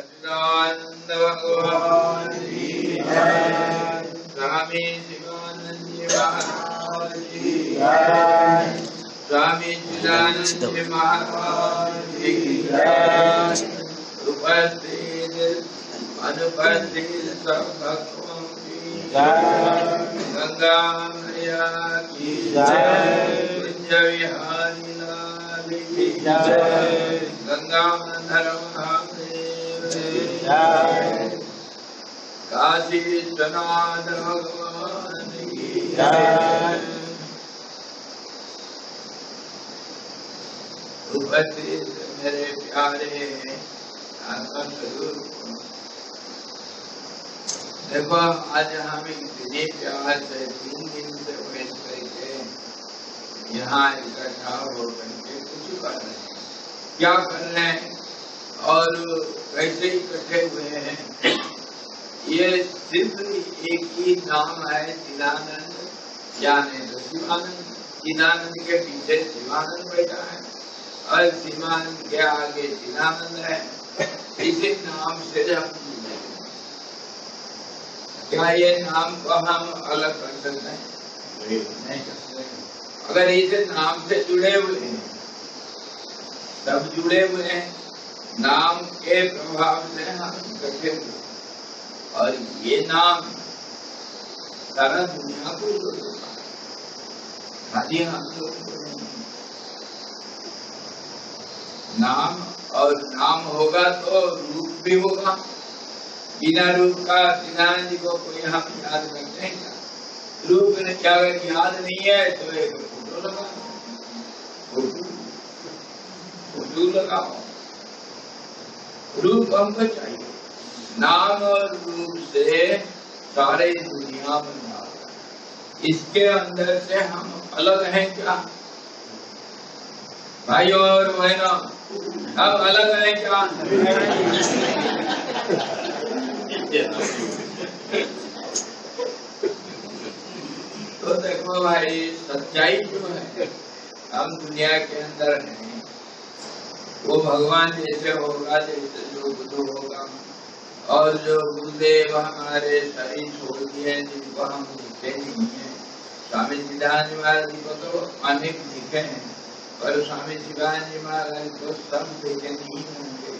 सच्चिदानंद भगवान की जय। स्वामी शिवानंद जी महाराज की जय। स्वामी चिदानंद जी महाराज की जय। उपस्थित अनुपस्थित सब भक्तों की जय। गंगा मैया की जय। कुंज विहारी लाल की जय। गंगाधर महादेव की जय। काशी विश्वनाथ भगवान की जय। उपस्थित मेरे प्यारे आत्मा स्वरूप, देखो आज हम इतने प्यार से 3 दिन से वेट करके यहाँ इकट्ठा हो करके कुछ कर रहे हैं। क्या कर रहे हैं और कैसे इकट्ठे हुए हैं, ये सिर्फ एक ही नाम है, चिदानंद। यानी तो शिवानंद, चिदानंद के पीछे शिवानंद बैठा है और शिवानंद के आगे चिदानंद है। इसी नाम से हम जुड़े हैं। क्या ये नाम को हम अलग कर सकते हैं? नहीं कर सकते। अगर इस नाम से जुड़े हुए हैं, सब जुड़े हुए हैं, नाम के प्रभाव से हम इकट्ठे हुए, और ये नाम सारा दुनिया को जोड़ेगा, खाली हम लोग नाम। और नाम होगा तो रूप भी होगा। बिना रूप का चिदानंद जी को कोई हम याद करते हैं क्या? रूप ने क्या अगर याद नहीं है तो एक फोटो लगाओ, फोटो लगाओ। रूप हमको चाहिए। नाम और रूप से सारे दुनिया बना हुआ। इसके अंदर से हम अलग हैं क्या भाइयों और बहनों? हम अलग हैं क्या? तो देखो भाई, सच्चाई जो है, हम दुनिया के अंदर हैं, वो भगवान जैसे होगा, जैसे जो बुद्ध होगा। और जो गुरुदेव हमारे शरीर छोड़ दिए, जिनको हम लिखे नहीं है, स्वामी चिदानंद महाराज जी को तो अनेक लिखे हैं, पर स्वामी शिवानंद जी महाराज को सब देखे नहीं होंगे,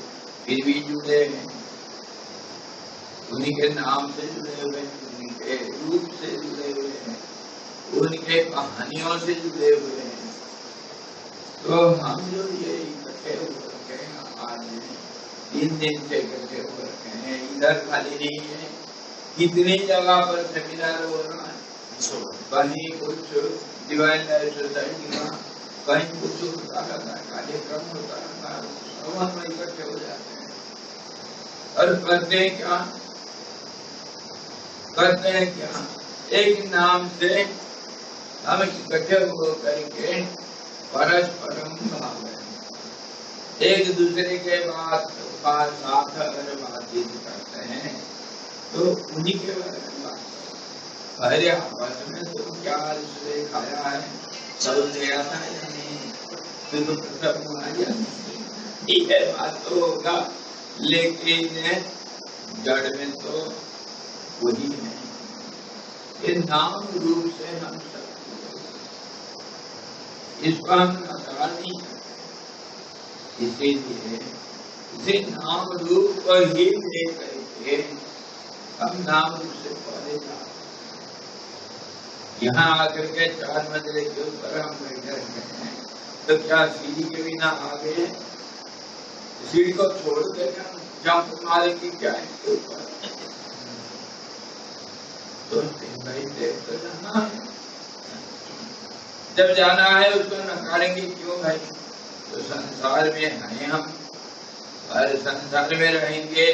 फिर भी जुड़े हैं। उन्हीं के नाम से जुड़े हुए हैं, उन्हीं के रूप से जुड़े हुए हैं, उनके कहानियों से जुड़े हुए हैं। तो हम जो ये इकट्ठे हो रखे हैं, आज 3 दिन से इकट्ठे हो रखे हैं, इधर खाली नहीं है, कितनी जगह पर सेमिनार हो रहा है। कहीं कुछ डिवाइन लाइफ सोसाइटी का, कहीं कुछ होता रहता है, कार्यक्रम होता रहता है, सब में इकट्ठे हो जाते हैं। और करते हैं क्या? करते हैं क्या? एक नाम से हम इकट्ठे हो करके परस्परम भाव है, एक दूसरे के साथ अगर बातचीत करते हैं तो उन्हीं के बारे में बात। अरे आपस में तो क्या खाया है, सब गया था या नहीं, तो सब हुआ या नहीं, ये बात तो होगा, लेकिन जड़ में तो वही है। ये नाम रूप से हम सब, इसको हम नकार नहीं करते। इसीलिए इसे नाम रूप को ही ले करके हम नाम रूप से पढ़े जाते। यहाँ आकर के 4 मंजिले के ऊपर हम बैठे रहते हैं, तो क्या सीढ़ी के बिना आगे सीढ़ी को छोड़ देगा, जंप मारेंगे क्या इसके ऊपर? तो देख तो जाना है, जब जाना है उसको नकारेंगे क्यों भाई? तो संसार में हैं हम, और संसार में रहेंगे,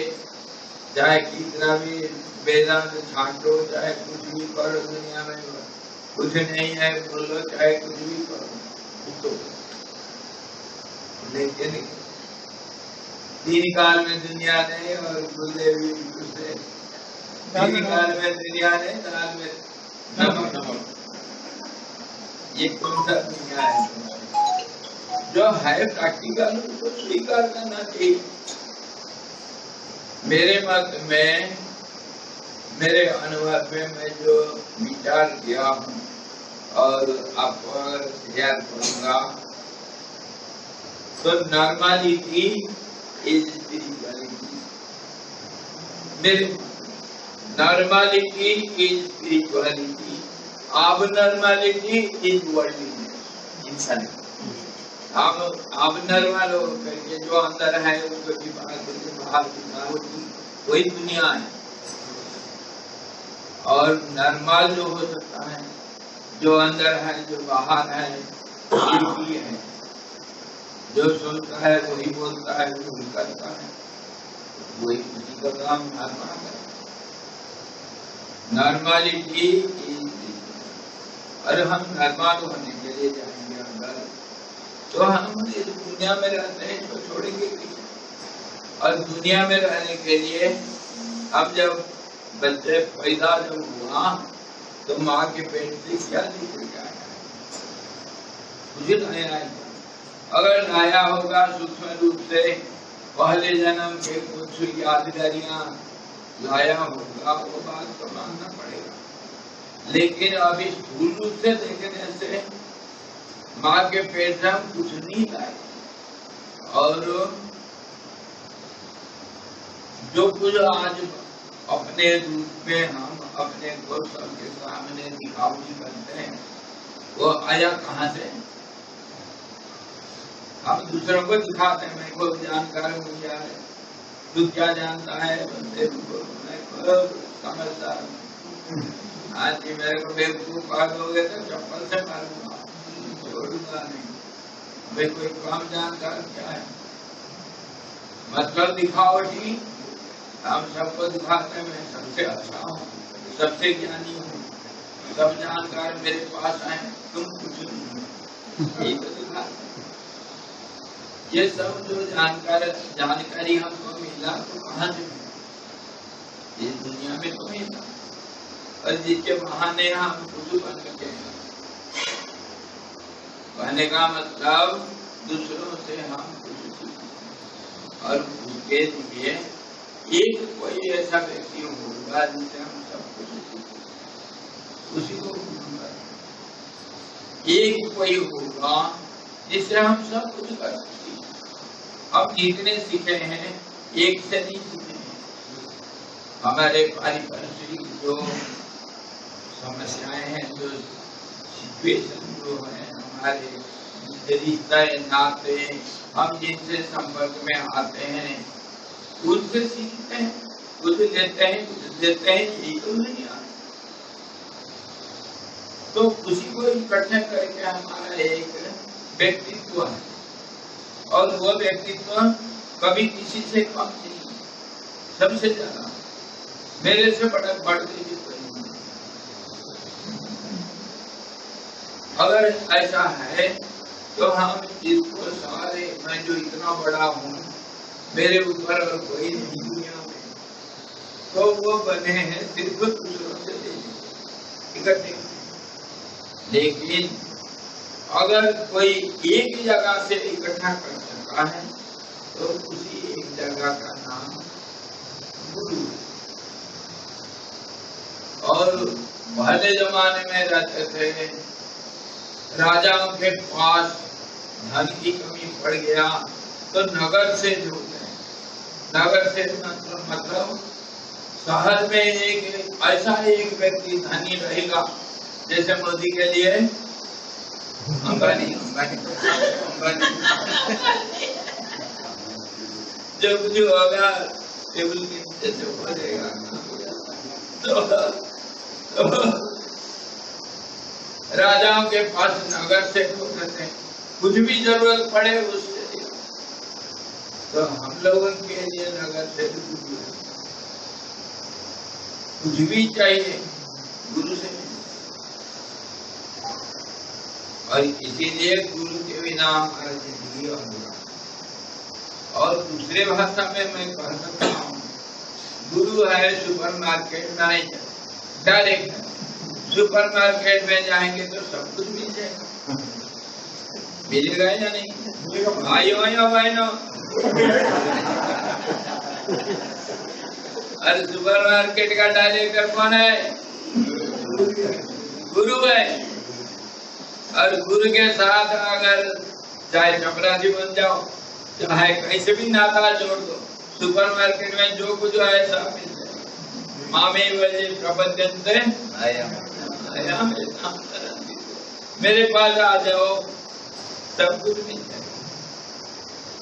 चाहे कितना भी वेदांत छांटो, चाहे कुछ भी करो दुनिया में, कुछ नहीं है बोलो, चाहे कुछ भी करो, तो लेकिन 3 काल में दुनिया नहीं, और गुरुदेव से 3 काल में दुनिया नहीं, काल में नमक। ये कौन सा दुनिया है? जो है प्रैक्टिकल उसको स्वीकार करना चाहिए। मेरे मत में, मेरे अनुभव में मैं जो विचार किया हूँ और आपको अगर शेयर करूंगा, तो नॉर्मलिटी इज स्पिरिचुअलिटी। मेरे normality is spirituality, abnormality is worldliness, इंसानियत। हम abnormal हो करके जो अंदर है उसको छिपा करके बाहर दिखाओगी, वही दुनिया है। और नॉर्मल जो हो सकता है, जो अंदर है, जो बाहर है, वही है। जो सोचता है वही बोलता है, वही करता है, वही उसी का काम नॉर्मल है। नॉर्मलिटी और हम नॉर्मल होने के लिए जाएंगे अंदर, तो हम इस दुनिया में रहते हैं, इसको छोड़ेंगे कैसे? और दुनिया में रहने के लिए हम जब बच्चे पैदा जब हुआ तो माँ के पेट से क्या निकल गया? मुझे लाया है। अगर लाया होगा सूक्ष्म रूप से पहले जन्म के कुछ यादगारियां लाया होगा, वो बात तो मानना पड़ेगा। लेकिन अभी स्थूल रूप से देखने से माँ के पेट से हम कुछ नहीं लाए, और जो कुछ आज अपने रूप में हम अपने को सबके सामने दिखावटी करते हैं, वो आया कहाँ से? हम दूसरों को दिखाते हैं, मैं को जानकार हो गया है, तू क्या जानता है, बंदे को मैं को समझदार हूँ। आज जी मेरे को बेवकूफ कह दोगे तो चप्पल से मारूंगा, छोड़ूंगा नहीं। भाई कोई कम जानकार क्या है? मतलब दिखावटी हम सबको दिखाते हैं, मैं सबसे अच्छा हूँ, सबसे ज्ञानी हूँ, सब जानकार मेरे पास आए, तुम कुछ नहीं हो, यही तो दिखाते। ये सब जो जानकारी हमको मिला तो कहाँ से मिला? इस दुनिया में तो मिला, और जिसके बहाने हम कुछ बन के, कहने का मतलब दूसरों से हम कुछ सीखें, और उसके लिए एक कोई ऐसा व्यक्ति होगा जिससे हम सब कुछ सीखें, उसी को एक कोई होगा जिससे हम सब कुछ कर सकते। अब जितने सीखे हैं एक से नहीं सीखे हैं। हमारे पारिपार्श्विक जो समस्याएं हैं, जो सिचुएशन जो है, हमारे रिश्ते नाते, हम जिनसे संपर्क में आते हैं उनसे सीखते हैं, कुछ लेते हैं, कुछ देते हैं, यही तो नहीं आता। तो उसी को इकट्ठा करके हमारा एक व्यक्तित्व है, और वो व्यक्तित्व कभी किसी से कम नहीं, सबसे ज्यादा, मेरे से बढ़ के भी कोई नहीं। अगर ऐसा है तो हम इसको सारे, मैं जो इतना बड़ा हूँ, मेरे ऊपर और कोई नहीं दुनिया में, तो वो बने हैं सिर्फ दूसरों से इकट्ठे। लेकिन अगर कोई एक जगह से इकट्ठा कर सका है तो उसी एक जगह का नाम गुरु। और पहले जमाने में रहते थे, राजाओं के पास धन की कमी पड़ गया तो नगर से जोड़ते हैं। नगर से मतलब शहर में एक ऐसा एक व्यक्ति धनी रहेगा, जैसे मोदी के लिए अंबानी जो कुछ होगा टेबल के नीचे से हो जाएगा। तो राजाओं के पास नगर से होते हैं, कुछ भी जरूरत पड़े उससे दिया। तो हम लोगों के लिए नगर से कुछ भी चाहिए गुरु से, और इसीलिए गुरु के बिना हमारा जिंदगी अधूरा। और दूसरे भाषा में मैं कह सकता हूँ, गुरु है सुपरमार्केट मैनेजर, डायरेक्ट है। सुपरमार्केट में जाएंगे तो सब कुछ मिल जाएगा, मिलेगा या नहीं? आयो या बहनो, अरे सुपरमार्केट का डायरेक्टर कौन है? गुरु है। और गुरु के साथ अगर चाहे चपरासी बन जाओ, चाहे कैसे भी नाता जोड़ दो, सुपरमार्केट में जो कुछ है सब मिल जाए। मामे वजे प्रपंचन्ते आया मेरे पास आ जाओ, सब कुछ मिल जाए।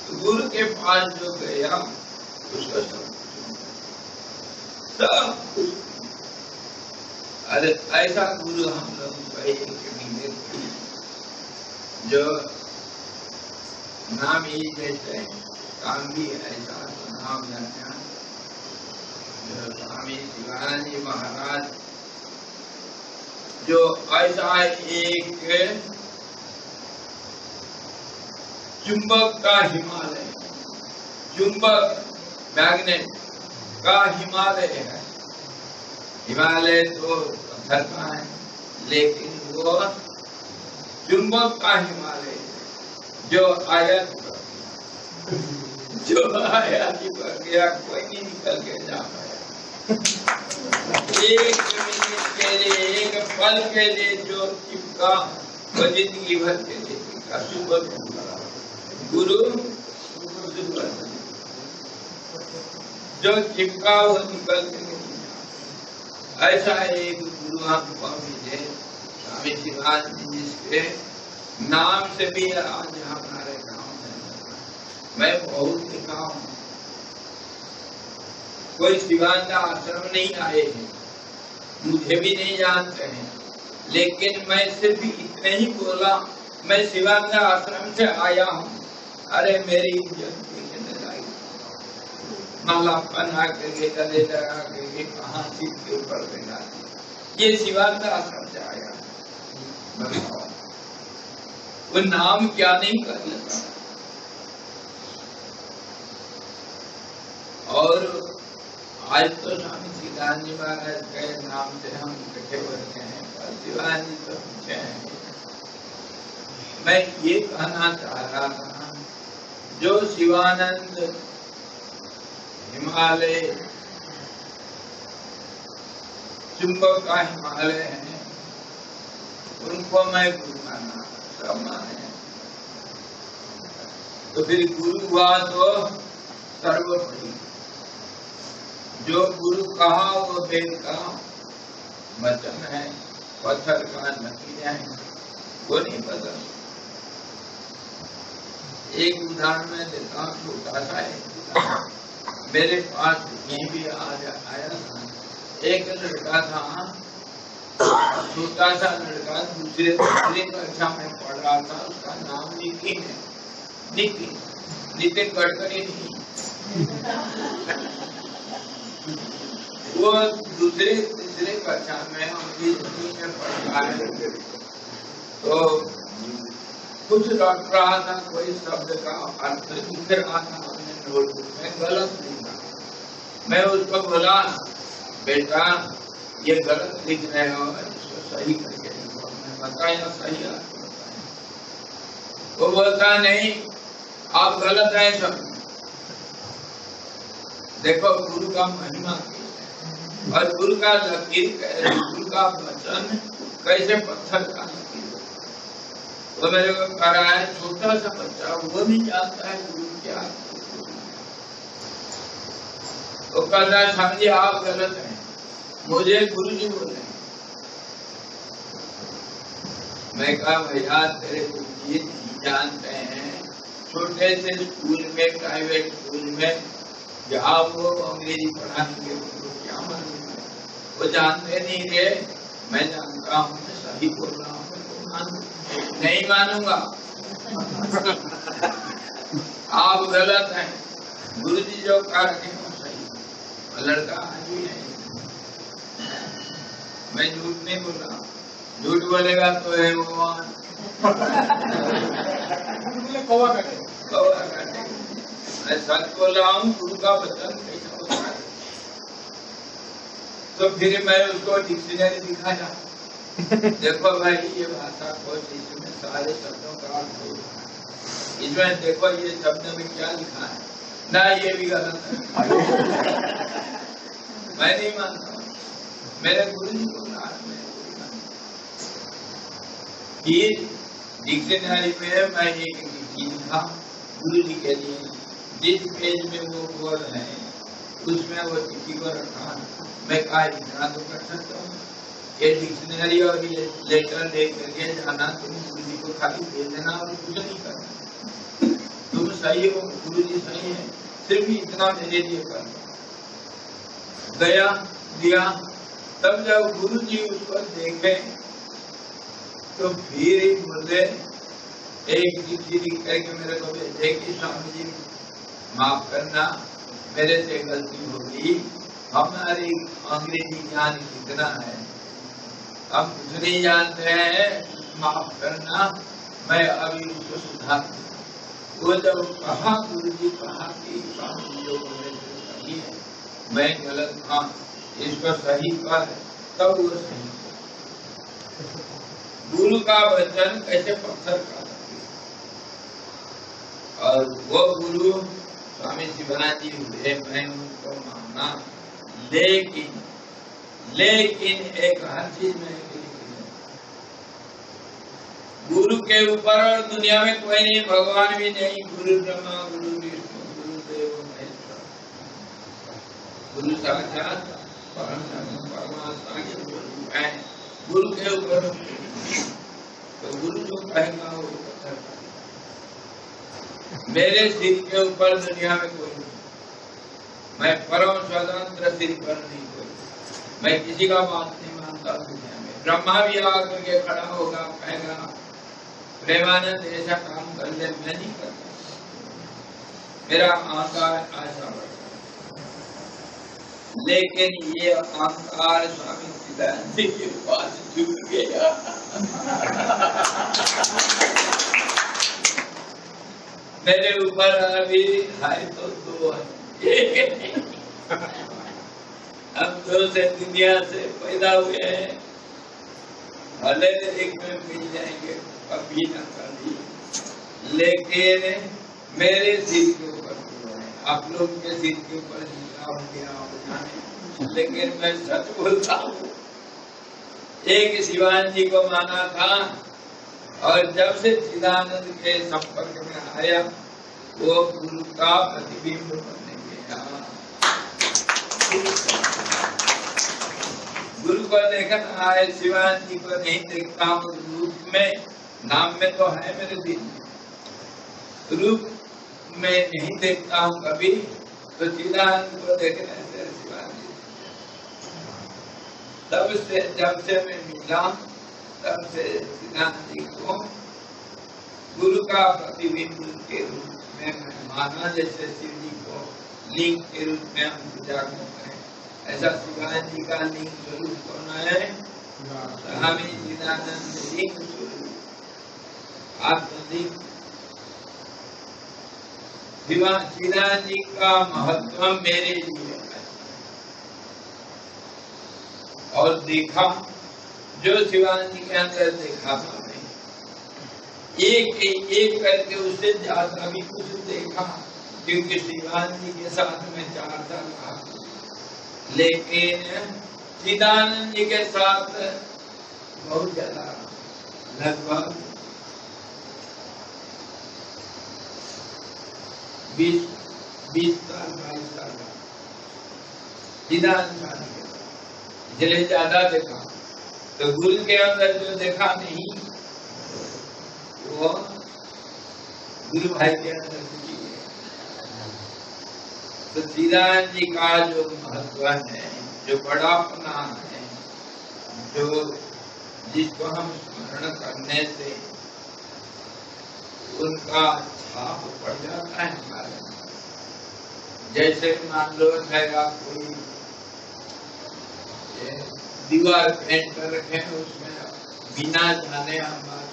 तो गुरु के पास जो गया उसको सब कुछ। अरे ऐसा गुरु हम लोग मिले जो नाम ही जैसे काम भी ऐसा नाम जाना, जो स्वामी शिवानंद जी महाराज जो ऐसा एक चुंबक का हिमालय, चुंबक मैग्नेट का हिमालय है। हिमालय तो पत्थर का है, लेकिन वो चुंबक का हिमालय है जो आया चिपक गया, कोई नहीं निकल के जा पाया। एक मिनट के लिए, एक पल के लिए जो चिपका वो जिंदगी भर के लिए चिपका। चुंबक गुरु जो चिपका वो निकल के नहीं। ऐसा एक गुरु हमको मिले स्वामी शिवानंद जी, जिसके नाम से भी आज हमारे गांव में मैं बहुत लिखा हूँ। कोई शिवानंद आश्रम नहीं आए हैं, मुझे भी नहीं जानते हैं, लेकिन मैं सिर्फ इतने ही बोला मैं शिवानंद आश्रम से आया हूँ। अरे मेरी इज्जत माला पहना के गले लगा के कहाँ सीट के ऊपर बैठा, ये शिवानंद आश्रम से आया। वो नाम क्या नहीं कर लेता। और आज तो स्वामी शिवानंद जी महाराज के नाम से हम इकट्ठे बैठे हैं, पर शिवानंद जी तो पूछे हैं। मैं ये कहना चाह रहा था, जो शिवानंद हिमालय चुंबक का हिमालय है, उनको मैं गुरु माना, सब माने। तो फिर गुरु हुआ तो सर्वोपरि। जो गुरु कहा वो वेद का वचन है, पत्थर का नकील है, वो नहीं बदल। एक उदाहरण में देता हूँ, छोटा सा है। मेरे पास यहीं भी आया था एक लड़का था, छोटा सा लड़का, दूसरे कक्षा में पढ़ रहा था। उसका नाम नितिन है, नितिन गडकरी नहीं। वो दूसरे तीसरे कक्षा में पढ़ रहा है। तो कुछ रट रहा था, कोई शब्द का अर्थ लिख रहा था नोटबुक में, गलत नहीं था। मैं उसको बोला, बेटा ये गलत लिख रहे हो, इसको सही करके लिखो। मैं बताया सही अर्थ बताया। वो बोलता नहीं, आप गलत है सब। देखो गुरु का महिमा और गुरु का लकीर, गुरु का वचन कैसे पत्थर का लकीर। तो मेरे को कह रहा है छोटा सा बच्चा, वो नहीं जानता है गुरु क्या। तो कहता है समझिए आप गलत हैं, मुझे गुरु जी बोले। मैं कहा भैया तेरे गुरु जी नहीं जानते हैं। छोटे से स्कूल में, प्राइवेट स्कूल में जहाँ वो अंग्रेजी पढ़ाएंगे उनको क्या मालूम है, वो जानते नहीं थे। मैं जानता हूँ, मैं सही बोल रहा हूँ, नहीं मानूंगा। आप गलत हैं, गुरु जी जो कह रहे हैं सही। लड़का आज भी है, मैं झूठ नहीं बोल रहा। झूठ बोलेगा तो है भगवान कौवा काटे। मैं सच बोल रहा हूँ, गुरु का वचन कैसा होता है। तो फिर मैं उसको डिक्शनरी दिखाया, देखो भाई ये भाषा कोश, इसमें सारे शब्दों का अर्थ होता है। इसमें देखो ये शब्द में क्या लिखा है ना, ये भी गलत है। मैं नहीं मानता, मेरे गुरु जी को फिर डिक्शनरी में मैं एक लिखा गुरु जी के लिए, जिस पेज में वो बोल रहे हैं उसमें वो चिट्ठी को रखा। मैं कहा इतना तो कर सकता हूँ, ये डिक्शनरी और ये लेटर ले करके जाना, तुम गुरु जी को खाली दे देना और कुछ नहीं करना, तुम सही हो, गुरु जी सही है, सिर्फ इतना मेरे लिए करना। गया दिया, तब जब गुरु जी उसको देखे तो फिर मुझे एक चिट्ठी लिख करके मेरे को भेजे कि स्वामी जी माफ करना, मेरे से गलती होगी, हमारी अंग्रेजी ज्ञान कितना है, हम कुछ नहीं जानते हैं, माफ करना, मैं अभी उसको सुधार। वो जब कहा गुरु जी कहा कि स्वामी जी जो सही है, मैं गलत था, इसको सही कर, तब वो सही। गुरु का वचन कैसे पत्थर का, और वो गुरु स्वामी शिवानंद जी हुए, मैं उनको माना, लेकिन एक हर चीज में गुरु के ऊपर और दुनिया में कोई नहीं, भगवान भी नहीं, गुरु ब्रह्मा गुरु विष्णु गुरु देव महेश्वर, गुरु साक्षात परमात्मा के गुरु है, गुरु के ऊपर तो गुरु जो कहेगा वो पत्थर। मेरे सिर के ऊपर दुनिया में कोई नहीं, मैं परम स्वतंत्र, सिर पर नहीं कोई, मैं किसी का बात नहीं मानता दुनिया में। ब्रह्मा भी आकर के खड़ा होगा, कहेगा प्रेमानंद ऐसा काम कर ले, मैं नहीं करता, मेरा अहंकार ऐसा बढ़ता, लेकिन ये अहंकार स्वामी चिदानंद जी के पास छूट गया। मेरे ऊपर अभी है तो दो है, हम दो से दुनिया से पैदा हुए हैं, भले एक में मिल जाएंगे, कभी न कभी, लेकिन मेरे सिर के ऊपर है, आप लोग के सिर के ऊपर लेकिन मैं सच बोलता हूँ, एक शिवानंद जी को माना था, और जब से चिदानंद के संपर्क में आया, वो गुरु का प्रतिबिंब बनने गया। गुरु को देखना है, शिवानंद जी को नहीं देखता हूँ रूप में, नाम में तो है मेरे दिल में, रूप में नहीं देखता हूँ कभी, तो चिदानंद को देखने से शिवानंद जी, तब से जब से मैं मिला, तब से चिदानंद जी को गुरु का प्रतिबिंब के रूप में मैं माना, जैसे शिव जी को लिंग के रूप में हम पूजा करते हैं, ऐसा शिवानंद जी का लिंग स्वरूप कौन है? स्वामी चिदानंद लिंग स्वरूप, आत्मलिंग। चिदानंद जी का महत्व मेरे लिए है, और देखा जो शिवानंद जी के अंदर देखा था, एक करके उससे ज्यादा भी कुछ देखा, क्योंकि शिवानंद जी के साथ में 4 साल रहा, लेकिन चिदानंद जी के साथ बहुत ज्यादा, लगभग 20 साल 22 साल चिदानंद जी के साथ, इसलिए ज्यादा देखा। तो गुरु के अंदर जो देखा नहीं, वो गुरु भाई के अंदर है। तो चिदानंद जी का जो महत्व है, जो बड़ापना है, जो जिसको हम स्मरण करने से उनका छाप पड़ जाता है हमारे। जैसे मान लो है आप कोई दीवार पेंट कर रखे हैं, उसमें बिना जाने हमारे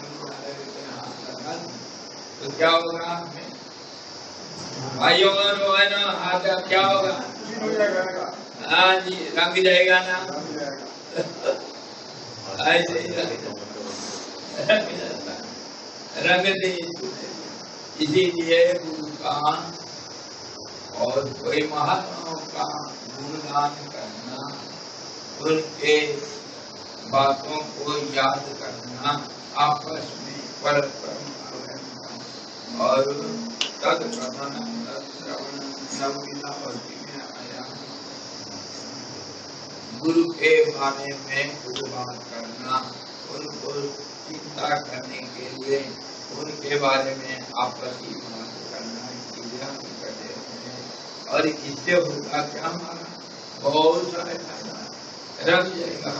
तो क्या होगा? हमें भाइयों है ना, हाथ क्या होगा? हाँ जी, रंग जाएगा ना, ऐसे ही रंग नहीं। इसीलिए गुरु का और कोई महात्माओं का गुणगान करना उनके बातों को याद करना, आपस में परस्पर और तद कथन श्रवण नवमीनावती में आया। गुरु के बारे में कुछ बात करना, उनको चिंता करने के लिए उनके बारे में आपस की बात करना, करते हैं। और इससे होगा क्या, हमारा बहुत सारे फायदा रख जाएगा।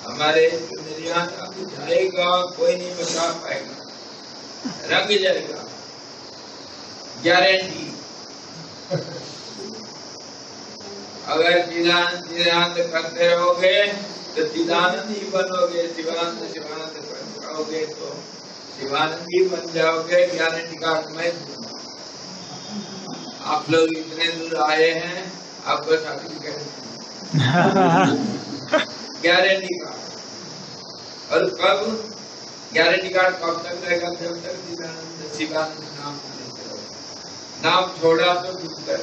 हमारे चुनरिया रख जाएगा, कोई नहीं बचा पाएगा, रंग जाएगा, गारंटी। अगर चिदानंद करते रहोगे तो चिदानंद ही बनोगे, शिवानंद करोगे तो शिवानंद ही बन जाओगे। गारंटी कार्ड मैं दूंगा। आप लोग इतने दूर आए हैं, आपको सर्टिफिकेट गारंटी कार्ड। और कब गारंटी कार्ड कब तक रहेगा? जब तक शिवानंद नाम छोड़ा तो दूसरा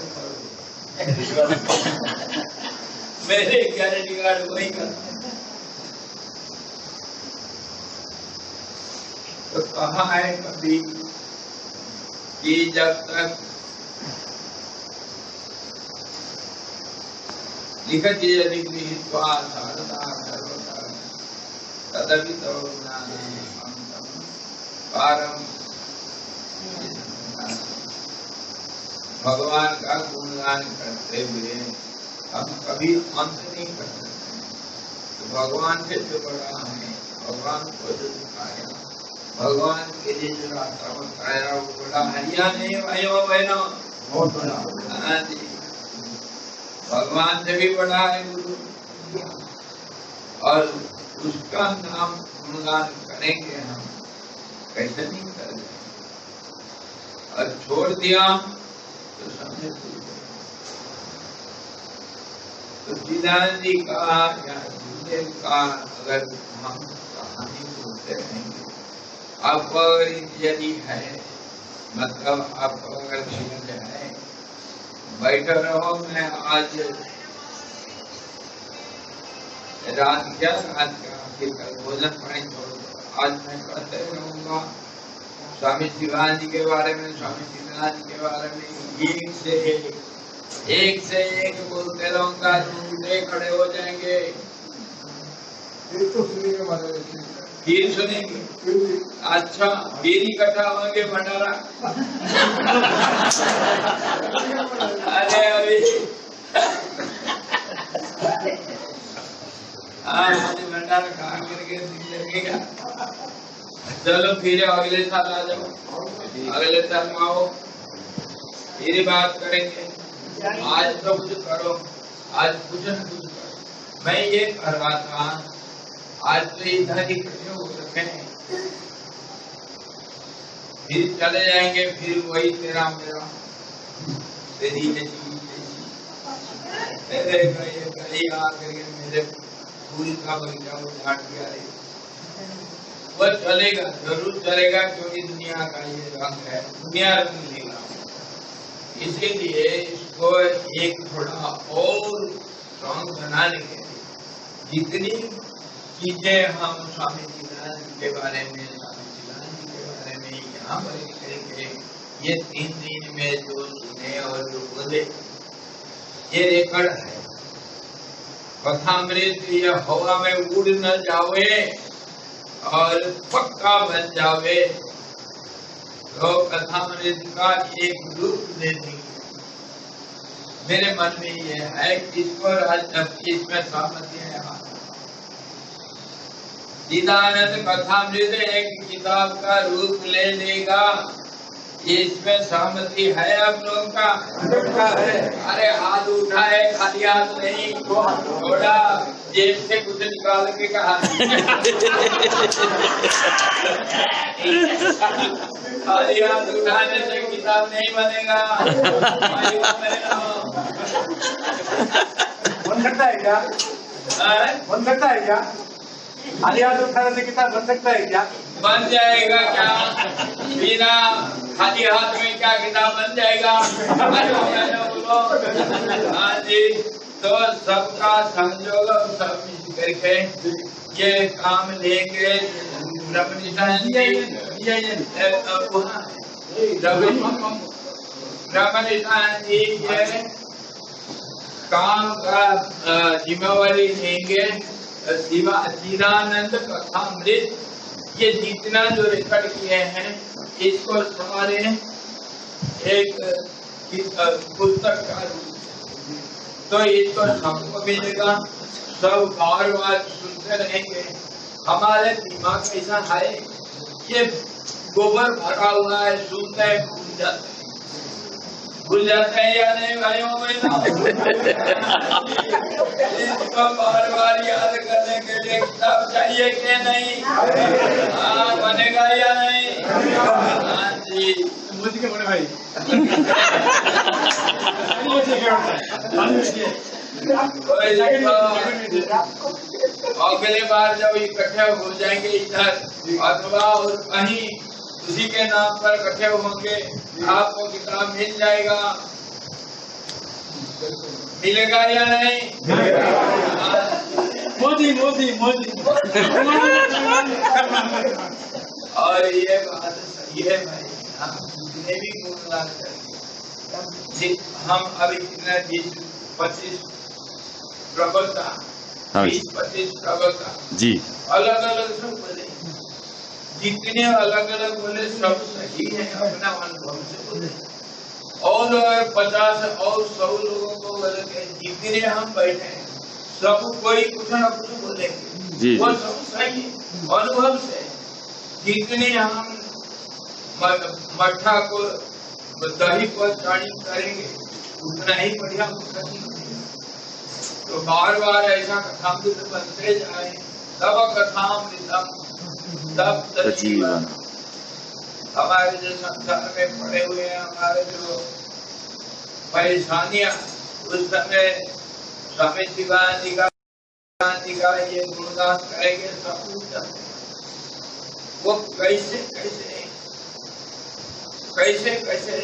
मेरे गारंटी कार्ड वही करता। तो कहा है कभी कि जब तक लिखत यदि गृहीत्वा शारदा सर्वदा तदपि तव गुणानां अंतम पारम। भगवान का गुणगान करते हुए हम कभी अंत नहीं कर सकते। तो भगवान से जो बड़ा है, भगवान को जो दिखाया, भगवान के लिए जो रास्ता बताया वो बड़ा है या नहीं भाइयों बहनों? बहुत बड़ा। हाँ जी, भगवान से भी बड़ा है गुरु। और उसका नाम गुणगान करेंगे हम, कैसे नहीं करेंगे? और छोड़ दिया तो समझे। तो चिदानंद जी का या गुरुदेव का अगर हम कहानी बोलते रहेंगे, आपको अगर यदि है, मतलब आपको अगर समझ है, बैठे रहो। मैं आज रात का भोजन पानी छोड़ दो, आज मैं कहते रहूंगा स्वामी शिवानंद जी के बारे में, स्वामी शिवानंद जी के बारे में एक से एक बोलते रहूंगा। दूसरे खड़े हो जाएंगे, फिर सुनेंगे। अच्छा, फिर इकट्ठा होंगे भंडारा। अरे अभी भंडारा खा करके लगेगा। चलो फिर अगले साल आ जाओ, अगले साल आओ, फिर बात करेंगे। आज तो कुछ करो, आज कुछ न कुछ करो। मैं ये कर रहा था, आज तो इधर ही खड़े हो रखे हैं, फिर चले जाएंगे, फिर वही तेरा मेरा तेरी मेरे पूरी का बगीचा उजाड़ दिया है। वह चलेगा, जरूर चलेगा, क्योंकि दुनिया का ये रंग है, दुनिया रंग लेगा। इसीलिए इसको एक थोड़ा और स्ट्रॉन्ग बनाने के लिए जितनी चीजें हम स्वामी चिदानंद के बारे में, स्वामी चिदानंद जी के बारे में यहाँ पर करेंगे, ये 3 दिन में जो सुने और जो बोले, ये रिकॉर्ड है। कथामृत ये हवा में उड़ न जावे और पक्का बन जावे, तो कथामृत का एक रूप दे देंगे। मेरे मन में ये है कि इसको इसमें सहमति है। चिदानंद कथामृत एक किताब का रूप ले लेगा, इसमें सहमति है आप लोगों का? है। अरे हाथ उठा है, खाली हाथ नहीं, थोड़ा जेब से कुछ निकाल के कहा। खाली हाथ उठाने से किताब नहीं बनेगा। बन सकता है क्या? बन सकता है क्या? खाली हाथ उठाने से किताब बन सकता है क्या? बन जाएगा क्या? बिना खाली हाथ में क्या किताब बन जाएगा? हाँ जी, तो सबका सहयोग और सब मिल करके ये काम लेके ब्रह्मनिष्ठान जी ये काम का जिम्मेवारी लेंगे। शिवा चिदानंद कथामृत ये जितना जो रिकॉर्ड किए हैं इसको सारे एक पुस्तक का रूप, तो इसको सबको मिलेगा, सब बार बार सुनते रहेंगे। हमारे दिमाग ऐसा है ये गोबर भरा हुआ है, सुनते हैं भूल जाते हैं या नहीं भाइयों बहनों? इसको बार बार याद करने के लिए किताब चाहिए कि नहीं? हाँ, बनेगा या नहीं? हाँ जी, मोदी के बड़े भाई अगले बार जब इकट्ठे हो जाएंगे इधर अथवा और कहीं उसी के नाम पर इकट्ठे होंगे, आपको किताब मिल जाएगा, मिलेगा या नहीं? मोदी मोदी मोदी और ये बात सही है भाई, हम जितने भी गुणगान करेंगे, हम अभी कितना 20-25 प्रवक्ता, 20-25 प्रवक्ता जी अलग अलग सब बोले, जितने अलग अलग बोले सब सही है, अपना अनुभव से बोले। और 50 और 100 लोगों को बोले जितने हम बैठे हैं सब कोई कुछ न कुछ बोलेंगे, वो सब सही है अनुभव से। जितने हम मठा को दही को चाणी करेंगे उतना ही बढ़िया होगा। तो बार बार ऐसा कथामृत बनते जाए, तब कथामृतम तब जीवन। हमारे जो संसार में पड़े हुए हैं, हमारे जो परेशानियां, उस समय स्वामी शिवानंद का ये गुणगान करेंगे सब वो कैसे कैसे कैसे कैसे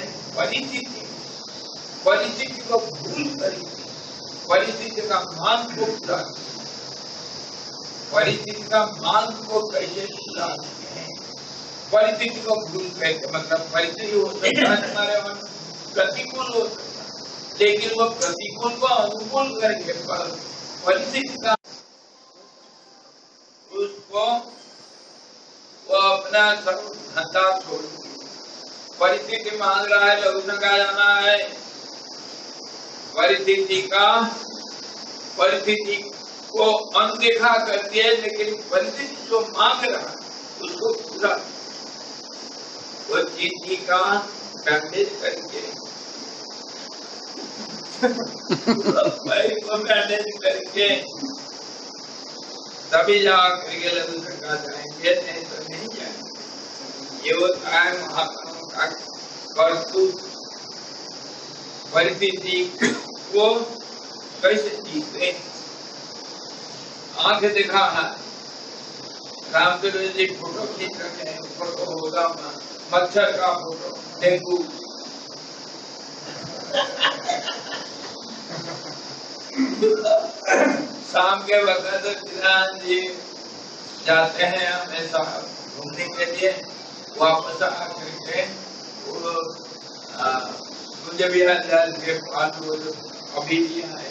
परिस्थिति को भूल करी, परिस्थिति का मान को पूरा, परिस्थिति का मान को कैसे पूरा है, परिस्थिति को भूल करके, मतलब परिस्थिति हो सकता है हमारे प्रतिकूल हो सकता, लेकिन वो प्रतिकूल को अनुकूल करके परिस्थिति का उसको वो अपना सब धंधा छोड़, परिस्थिति मांग रहा है लघु संज्ञा जाना है, परिस्थिति को अनदेखा करती है, लेकिन परिस्थिति जो मांग रहा है उसको पूरा वो चीटी का बैंडेज करके पैर को बैंडेज करके तभी जाकर लघु संज्ञा जाएंगे, नहीं तो नहीं जाएंगे। ये होता है महात्माओं का कर्तव्य, परिस्थिति को कैसे जीते। आंख दिखा है, रामचंद्र जी फोटो खींच रखे हैं, फोटो होगा मच्छर का फोटो, डेंगू शाम के वक्त किसान जी जाते हैं हमेशा घूमने के लिए, वापस आकर के मुझे भी के पास वो जो अभी है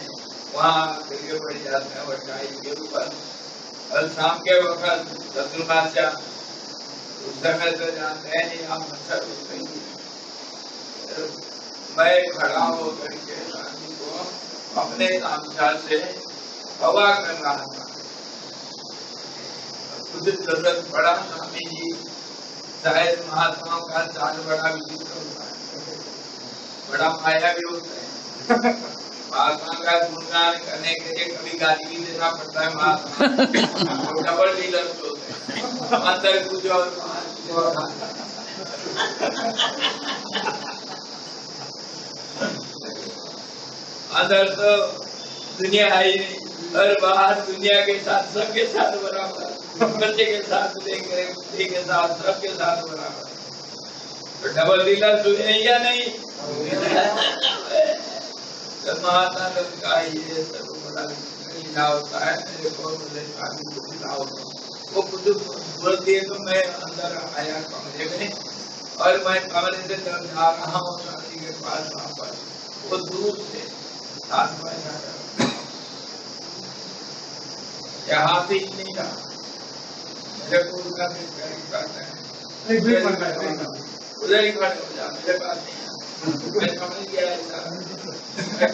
वहाँ करके बढ़ जाते हैं वटाई के ऊपर। और शाम के वक्त चतुर्मास्या उस समय तो जानते हैं नहीं आप मच्छर उठेंगे, मैं खड़ा होकर के स्वामी को अपने नामचा से हवा कर रहा था। खुद जरूरत पड़ा, स्वामी जी शायद महात्माओं का चाल बड़ा विचित्र होता है, बड़ा माया भी होता है। महात्मा का गुणगान करने के लिए कभी गाली भी देना पड़ता है, महात्मा डबल डीलर होते हैं, अंदर कुछ और अंदर तो दुनिया है ही नहीं, और बाहर दुनिया के साथ सबके साथ बराबर, बच्चे के साथ लेकर के साथ सबके साथ बराबर। तो डबल डीलर सुने या नहीं? तो महात्मानंद का ये सब बड़ा लीला होता है। मेरे को मुझे काफी लीला होता है। वो खुद बोलती है तो मैं अंदर आया कमरे में, और मैं कमरे से जब जा रहा हूँ शादी के पास वापस, वो दूर से हाथ में यहाँ पे ही नहीं रहा, मेरे को उधर करते हैं, उधर ही खड़े हो जा, मेरे पास नहीं। मैं समझ गया ऐसा, मैं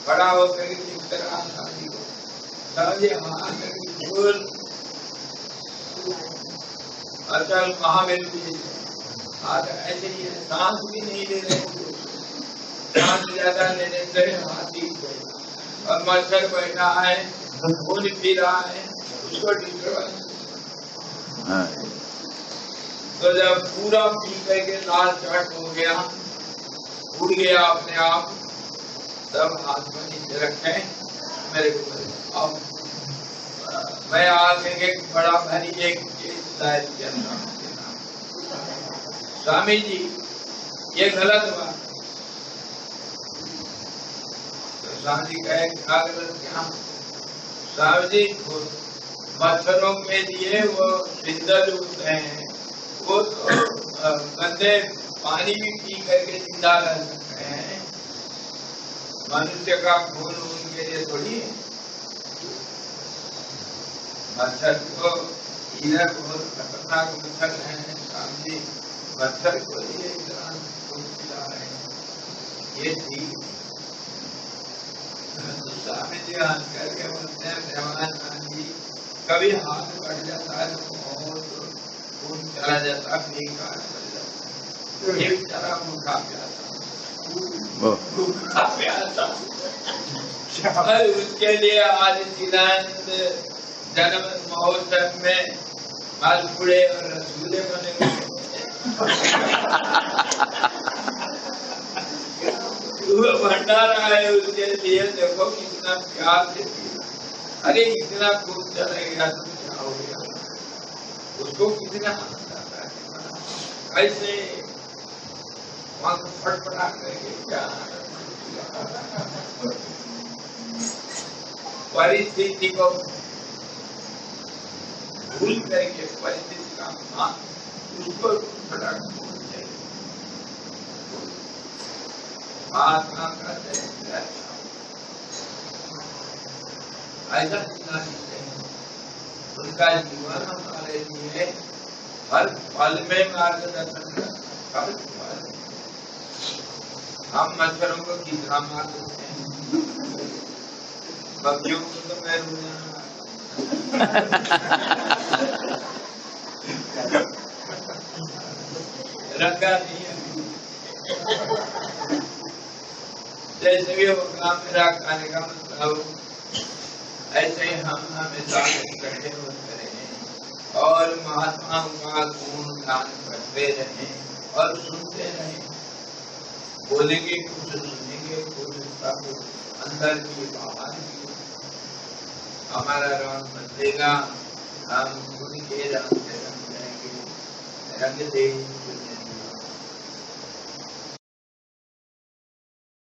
खड़ा होकर लिखते रहा शादी को, समझे। हाँ बिल्कुल अचल महावीर भी आज ऐसे ही है, सांस भी नहीं ले रहे, सांस ज्यादा लेने से हाथी और मच्छर बैठा है, खून पी रहा है, उसको डिस्टर्बेंस। तो जब पूरा पी करके लाल चाट हो गया, उड़ गया अपने आप, तब हाथ में नीचे रखे मेरे को अब मैं आगे एक बड़ा भारी एक दायर किया स्वामी जी, ये गलत बात। तो स्वामी जी कहे क्या गलत? क्या स्वामी जी, मच्छरों के लिए वो सिंदल होते हैं, वो तो गंदे पानी भी पी करके जिंदा रह सकते हैं, मनुष्य का खून उनके लिए थोड़ी है। मच्छर को इधर बहुत खतरनाक मच्छर है, स्वामी मच्छर को लिए खिला रहे हैं, ये ठीक। स्वामी जी हंस करके बोलते हैं, जी कभी हाथ कट जाता है तो बहुत खून चला जाता है, बेकार चल जाता है, ये बेचारा भूखा प्यासा। और उसके लिए आज चिदानंद जन्म महोत्सव में मालपुड़े और रसगुल्ले बने हुए भंडारा है उसके लिए। देखो कितना प्यार से, अरे इतना खूब चलेगा तो क्या हो गया, उसको कितना आनंद आता है, ऐसे वहां फटफटा करके क्या परिस्थिति को भूल करके परिस्थिति का मान उसको फटाक महात्मा का ऐसा उनका जीवन हमारे लिए हर पल में मार्गदर्शन करता है। हम मच्छरों को कितना मार देते हैं, बच्चों को तो मैं रखा नहीं है। जैसे भी होगा मेरा खाने का मतलब, ऐसे ही हम हमेशा इकट्ठे होते रहे और महात्माओं का गुण गान करते रहे और सुनते रहे। बोलेंगे कुछ, सुनेंगे कुछ, सब अंदर की बाहर की, हमारा रंग बदलेगा, हम उनके रंग से रंग जाएंगे, रंग दे